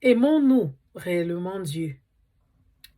Aimons-nous réellement Dieu?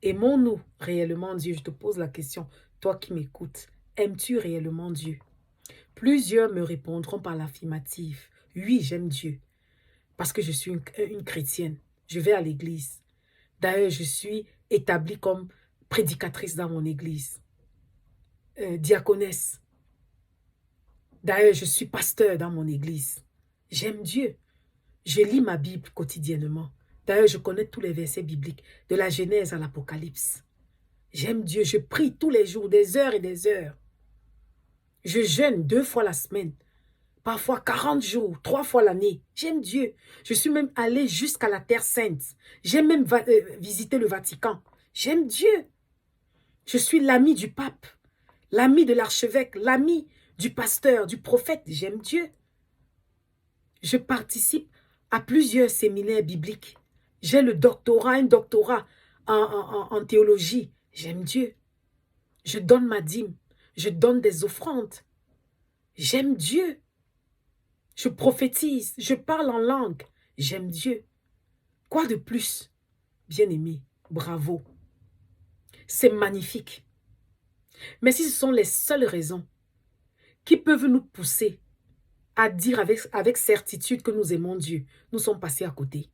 Aimons-nous réellement Dieu? Je te pose la question, toi qui m'écoutes. Aimes-tu réellement Dieu? Plusieurs me répondront par l'affirmative. Oui, j'aime Dieu parce que je suis une chrétienne. Je vais à l'église. D'ailleurs, je suis établie comme prédicatrice dans mon église, diaconesse. D'ailleurs, je suis pasteur dans mon église. J'aime Dieu. Je lis ma Bible quotidiennement. D'ailleurs, je connais tous les versets bibliques, de la Genèse à l'Apocalypse. J'aime Dieu. Je prie tous les jours, des heures et des heures. Je jeûne 2 fois la semaine, parfois 40 jours, 3 fois l'année. J'aime Dieu. Je suis même allée jusqu'à la Terre Sainte. J'ai même visité le Vatican. J'aime Dieu. Je suis l'ami du pape, l'ami de l'archevêque, l'ami du pasteur, du prophète. J'aime Dieu. Je participe à plusieurs séminaires bibliques. J'ai le doctorat, un doctorat en théologie. J'aime Dieu. Je donne ma dîme. Je donne des offrandes. J'aime Dieu. Je prophétise. Je parle en langue. J'aime Dieu. Quoi de plus? Bien-aimé, bravo. C'est magnifique. Mais si ce sont les seules raisons qui peuvent nous pousser à dire avec certitude que nous aimons Dieu, nous sommes passés à côté.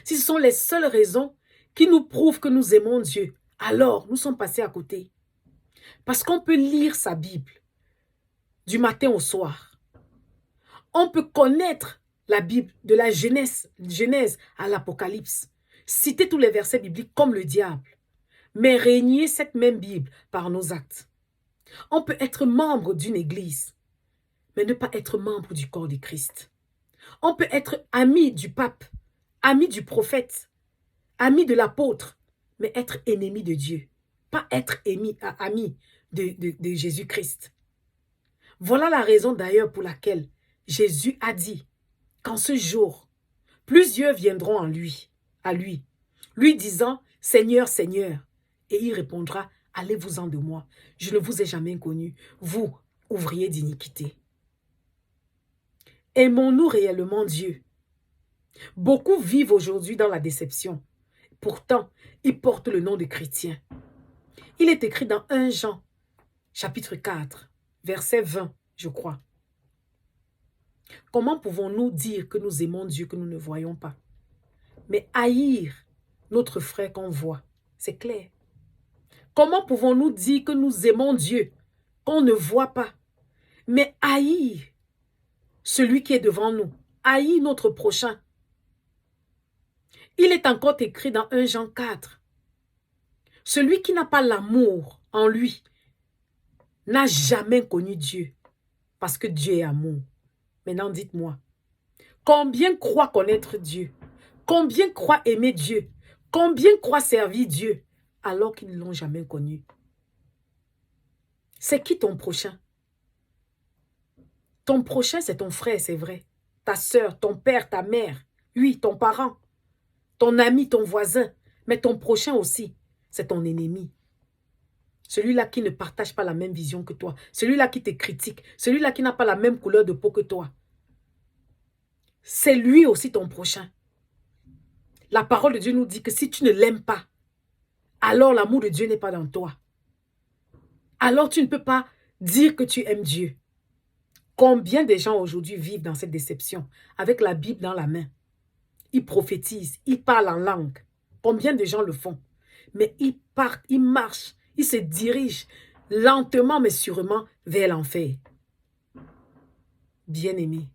Si ce sont les seules raisons qui nous prouvent que nous aimons Dieu, alors nous sommes passés à côté. Parce qu'on peut lire sa Bible du matin au soir. On peut connaître la Bible de la Genèse à l'Apocalypse, citer tous les versets bibliques comme le diable, mais régner cette même Bible par nos actes. On peut être membre d'une église, mais ne pas être membre du corps de Christ. On peut être ami du pape, ami du prophète, ami de l'apôtre, mais être ennemi de Dieu. Pas être ami de Jésus-Christ. Voilà la raison d'ailleurs pour laquelle Jésus a dit qu'en ce jour, plusieurs viendront à lui, lui disant, Seigneur, Seigneur. Et il répondra, allez-vous-en de moi, je ne vous ai jamais connu, vous, ouvriers d'iniquité. Aimons-nous réellement Dieu? Beaucoup vivent aujourd'hui dans la déception. Pourtant, ils portent le nom de chrétien. Il est écrit dans 1 Jean, chapitre 4, verset 20, je crois. Comment pouvons-nous dire que nous aimons Dieu que nous ne voyons pas? Mais haïr notre frère qu'on voit, c'est clair. Comment pouvons-nous dire que nous aimons Dieu qu'on ne voit pas? Mais haïr celui qui est devant nous, haïr notre prochain. Il est encore écrit dans 1 Jean 4. Celui qui n'a pas l'amour en lui n'a jamais connu Dieu, parce que Dieu est amour. Maintenant, dites-moi, combien croient connaître Dieu? Combien croient aimer Dieu? Combien croient servir Dieu alors qu'ils ne l'ont jamais connu? C'est qui ton prochain? Ton prochain, c'est ton frère, c'est vrai. Ta soeur, ton père, ta mère. Oui, ton parent. Ton ami, ton voisin. Mais ton prochain aussi, c'est ton ennemi. Celui-là qui ne partage pas la même vision que toi. Celui-là qui te critique. Celui-là qui n'a pas la même couleur de peau que toi. C'est lui aussi ton prochain. La parole de Dieu nous dit que si tu ne l'aimes pas, alors l'amour de Dieu n'est pas dans toi. Alors tu ne peux pas dire que tu aimes Dieu. Combien de gens aujourd'hui vivent dans cette déception avec la Bible dans la main? Ils prophétisent, ils parlent en langue. Combien de gens le font? Mais ils partent, ils marchent, ils se dirigent lentement mais sûrement vers l'enfer. Bien-aimés,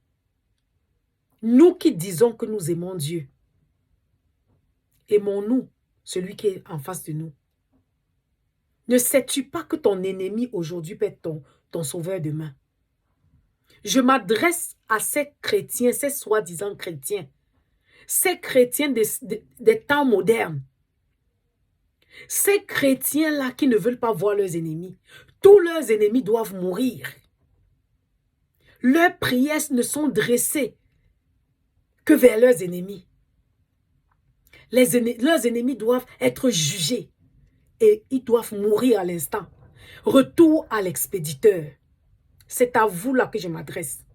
nous qui disons que nous aimons Dieu, aimons-nous celui qui est en face de nous? Ne sais-tu pas que ton ennemi aujourd'hui peut être ton sauveur demain? Je m'adresse à ces chrétiens, ces soi-disant chrétiens, ces chrétiens des temps modernes, ces chrétiens-là qui ne veulent pas voir leurs ennemis. Tous leurs ennemis doivent mourir. Leurs prières ne sont dressées que vers leurs ennemis. Leurs ennemis doivent être jugés et ils doivent mourir à l'instant. Retour à l'expéditeur. C'est à vous là que je m'adresse.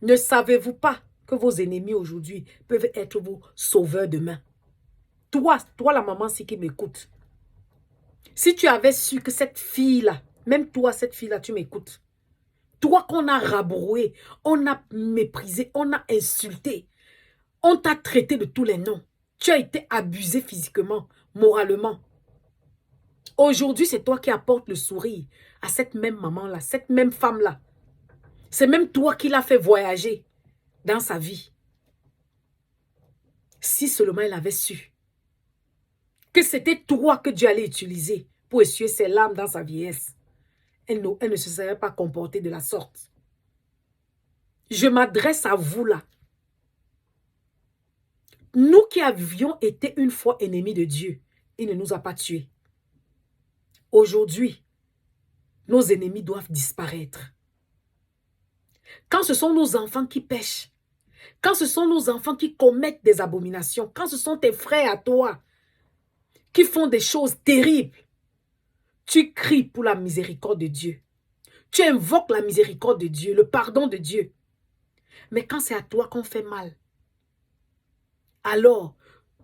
Ne savez-vous pas que vos ennemis aujourd'hui peuvent être vos sauveurs demain. Toi la maman, si qui m'écoute. Si tu avais su que cette fille-là, même toi, cette fille-là, tu m'écoutes. Toi qu'on a rabroué, on a méprisé, on a insulté, on t'a traité de tous les noms. Tu as été abusé physiquement, moralement. Aujourd'hui, c'est toi qui apportes le sourire à cette même maman-là, cette même femme-là. C'est même toi qui l'as fait voyager dans sa vie. Si seulement elle avait su que c'était toi que Dieu allait utiliser pour essuyer ses larmes dans sa vieillesse, elle ne se serait pas comportée de la sorte. Je m'adresse à vous là. Nous qui avions été une fois ennemis de Dieu, il ne nous a pas tués. Aujourd'hui, nos ennemis doivent disparaître. Quand ce sont nos enfants qui pêchent, quand ce sont nos enfants qui commettent des abominations, quand ce sont tes frères à toi qui font des choses terribles, tu cries pour la miséricorde de Dieu. Tu invoques la miséricorde de Dieu, le pardon de Dieu. Mais quand c'est à toi qu'on fait mal, alors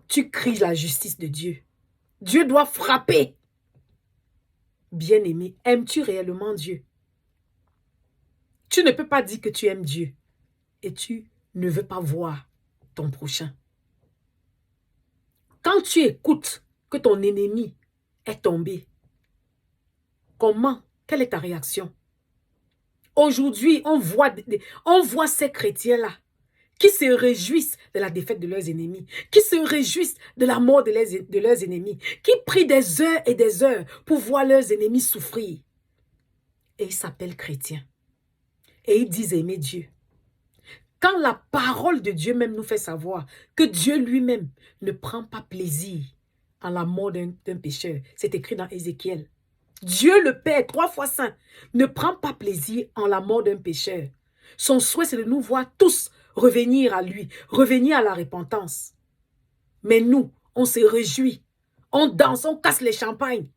tu cries la justice de Dieu. Dieu doit frapper. Bien-aimé, aimes-tu réellement Dieu? Tu ne peux pas dire que tu aimes Dieu et tu ne veux pas voir ton prochain. Quand tu écoutes que ton ennemi est tombé, quelle est ta réaction? Aujourd'hui, on voit ces chrétiens-là qui se réjouissent de la défaite de leurs ennemis, qui se réjouissent de la mort de leurs ennemis, qui prient des heures et des heures pour voir leurs ennemis souffrir. Et ils s'appellent chrétiens. Et ils disent aimer Dieu. Quand la parole de Dieu même nous fait savoir que Dieu lui-même ne prend pas plaisir en la mort d'un pécheur, c'est écrit dans Ézéchiel. Dieu le Père, 3 fois saint, ne prend pas plaisir en la mort d'un pécheur. Son souhait, c'est de nous voir tous revenir à lui, revenir à la repentance. Mais nous, on se réjouit, on danse, on casse les champagnes.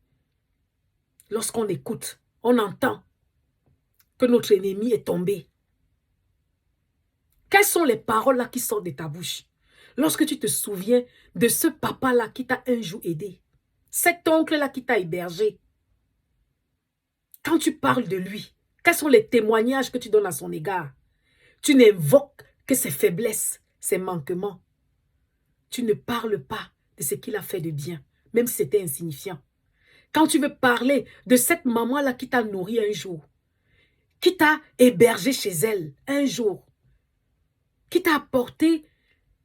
Lorsqu'on écoute, on entend que notre ennemi est tombé. Quelles sont les paroles là qui sortent de ta bouche? Lorsque tu te souviens de ce papa-là qui t'a un jour aidé, cet oncle-là qui t'a hébergé, quand tu parles de lui, quels sont les témoignages que tu donnes à son égard? Tu n'invoques que ses faiblesses, ses manquements. Tu ne parles pas de ce qu'il a fait de bien, même si c'était insignifiant. Quand tu veux parler de cette maman-là qui t'a nourri un jour, qui t'a hébergé chez elle un jour, qui t'a apporté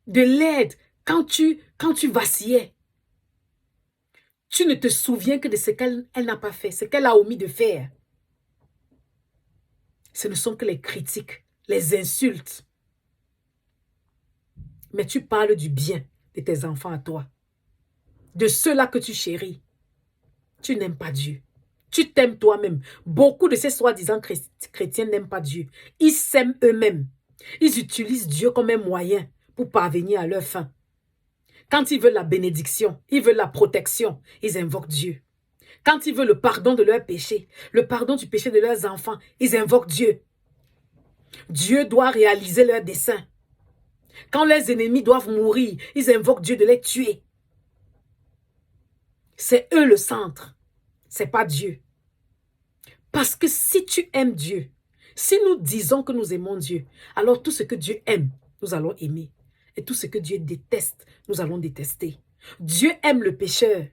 de l'aide quand tu vacillais, tu ne te souviens que de ce qu'elle n'a pas fait, ce qu'elle a omis de faire. Ce ne sont que les critiques, les insultes. Mais tu parles du bien de tes enfants à toi, de ceux-là que tu chéris. Tu n'aimes pas Dieu. Tu t'aimes toi-même. Beaucoup de ces soi-disant chrétiens n'aiment pas Dieu. Ils s'aiment eux-mêmes. Ils utilisent Dieu comme un moyen pour parvenir à leur fin. Quand ils veulent la bénédiction, ils veulent la protection, ils invoquent Dieu. Quand ils veulent le pardon de leurs péchés, le pardon du péché de leurs enfants, ils invoquent Dieu. Dieu doit réaliser leurs desseins. Quand leurs ennemis doivent mourir, ils invoquent Dieu de les tuer. C'est eux le centre. C'est pas Dieu. Parce que si tu aimes Dieu, si nous disons que nous aimons Dieu, alors tout ce que Dieu aime, nous allons aimer. Et tout ce que Dieu déteste, nous allons détester. Dieu aime le pécheur,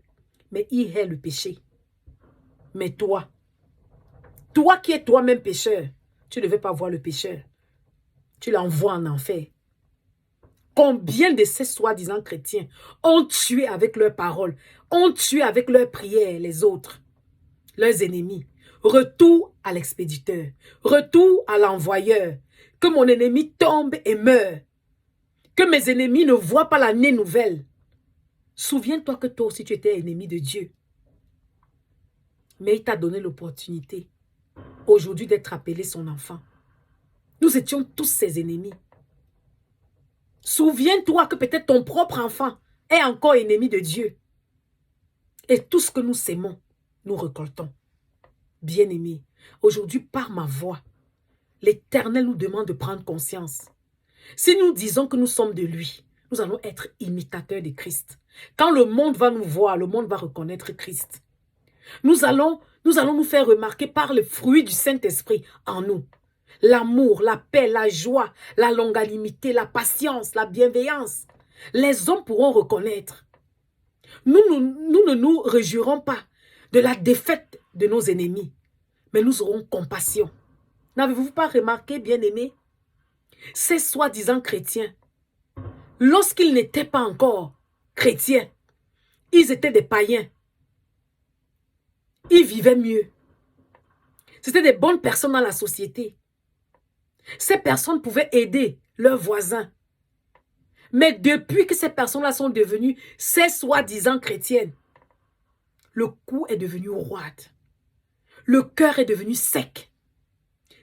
mais il hait le péché. Mais toi qui es toi-même pécheur, tu ne veux pas voir le pécheur. Tu l'envoies en enfer. Combien de ces soi-disant chrétiens ont tué avec leurs paroles, ont tué avec leurs prières les autres, leurs ennemis. Retour à l'expéditeur, retour à l'envoyeur. Que mon ennemi tombe et meure. Que mes ennemis ne voient pas l'année nouvelle. Souviens-toi que toi aussi tu étais ennemi de Dieu. Mais il t'a donné l'opportunité aujourd'hui d'être appelé son enfant. Nous étions tous ses ennemis. Souviens-toi que peut-être ton propre enfant est encore ennemi de Dieu. Et tout ce que nous sémons, nous récoltons. Bien-aimés, aujourd'hui par ma voix, l'Éternel nous demande de prendre conscience Si nous disons que nous sommes de lui, nous allons être imitateurs de Christ. Quand le monde va nous voir, le monde va reconnaître Christ. Nous allons nous faire remarquer par le fruit du Saint-Esprit en nous. L'amour, la paix, la joie, la longanimité, la patience, la bienveillance. Les hommes pourront reconnaître. Nous ne nous réjouirons pas de la défaite de nos ennemis, mais nous aurons compassion. N'avez-vous pas remarqué, bien-aimés, ces soi-disant chrétiens, lorsqu'ils n'étaient pas encore chrétiens, ils étaient des païens. Ils vivaient mieux. C'était des bonnes personnes dans la société. Ces personnes pouvaient aider leurs voisins. Mais depuis que ces personnes-là sont devenues ces soi-disant chrétiennes, le cou est devenu roide. Le cœur est devenu sec.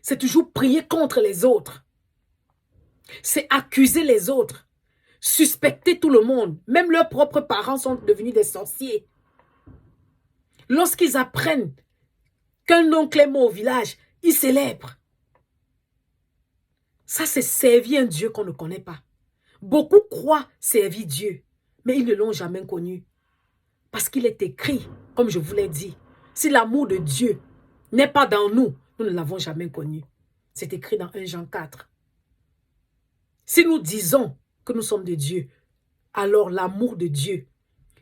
C'est toujours prier contre les autres. C'est accuser les autres. Suspecter tout le monde. Même leurs propres parents sont devenus des sorciers. Lorsqu'ils apprennent qu'un oncle est mort au village, ils célèbrent. Ça, c'est servir un Dieu qu'on ne connaît pas. Beaucoup croient servir Dieu, mais ils ne l'ont jamais connu. Parce qu'il est écrit, comme je vous l'ai dit, si l'amour de Dieu n'est pas dans nous, nous ne l'avons jamais connu. C'est écrit dans 1 Jean 4. Si nous disons que nous sommes de Dieu, alors l'amour de Dieu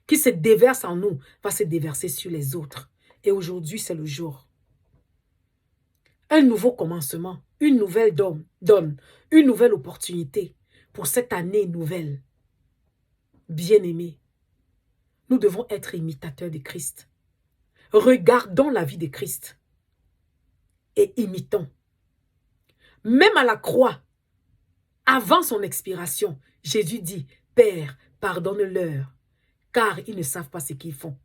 qui se déverse en nous va se déverser sur les autres. Et aujourd'hui, c'est le jour. Un nouveau commencement, une nouvelle donne, une nouvelle opportunité pour cette année nouvelle. Bien-aimés, nous devons être imitateurs de Christ. Regardons la vie de Christ et imitons. Même à la croix, avant son expiration, Jésus dit, « Père, pardonne-leur, car ils ne savent pas ce qu'ils font. »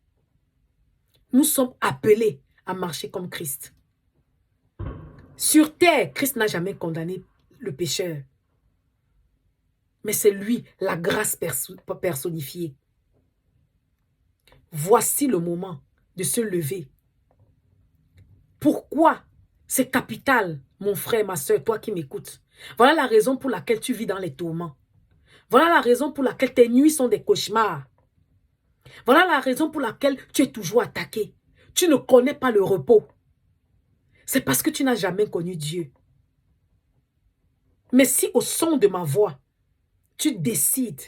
Nous sommes appelés à marcher comme Christ. Sur terre, Christ n'a jamais condamné le pécheur. Mais c'est lui, la grâce personnifiée. Voici le moment de se lever. Pourquoi c'est capital, mon frère, ma soeur, toi qui m'écoutes? Voilà la raison pour laquelle tu vis dans les tourments. Voilà la raison pour laquelle tes nuits sont des cauchemars. Voilà la raison pour laquelle tu es toujours attaqué. Tu ne connais pas le repos. C'est parce que tu n'as jamais connu Dieu. Mais si au son de ma voix, tu décides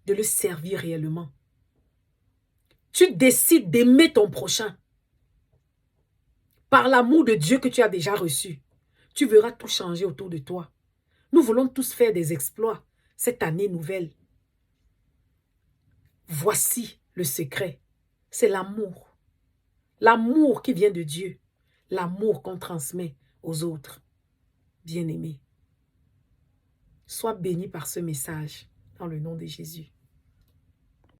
de le servir réellement, tu décides d'aimer ton prochain, par l'amour de Dieu que tu as déjà reçu, tu verras tout changer autour de toi. Nous voulons tous faire des exploits cette année nouvelle. Voici le secret. C'est l'amour. L'amour qui vient de Dieu. L'amour qu'on transmet aux autres. Bien-aimés, sois béni par ce message dans le nom de Jésus.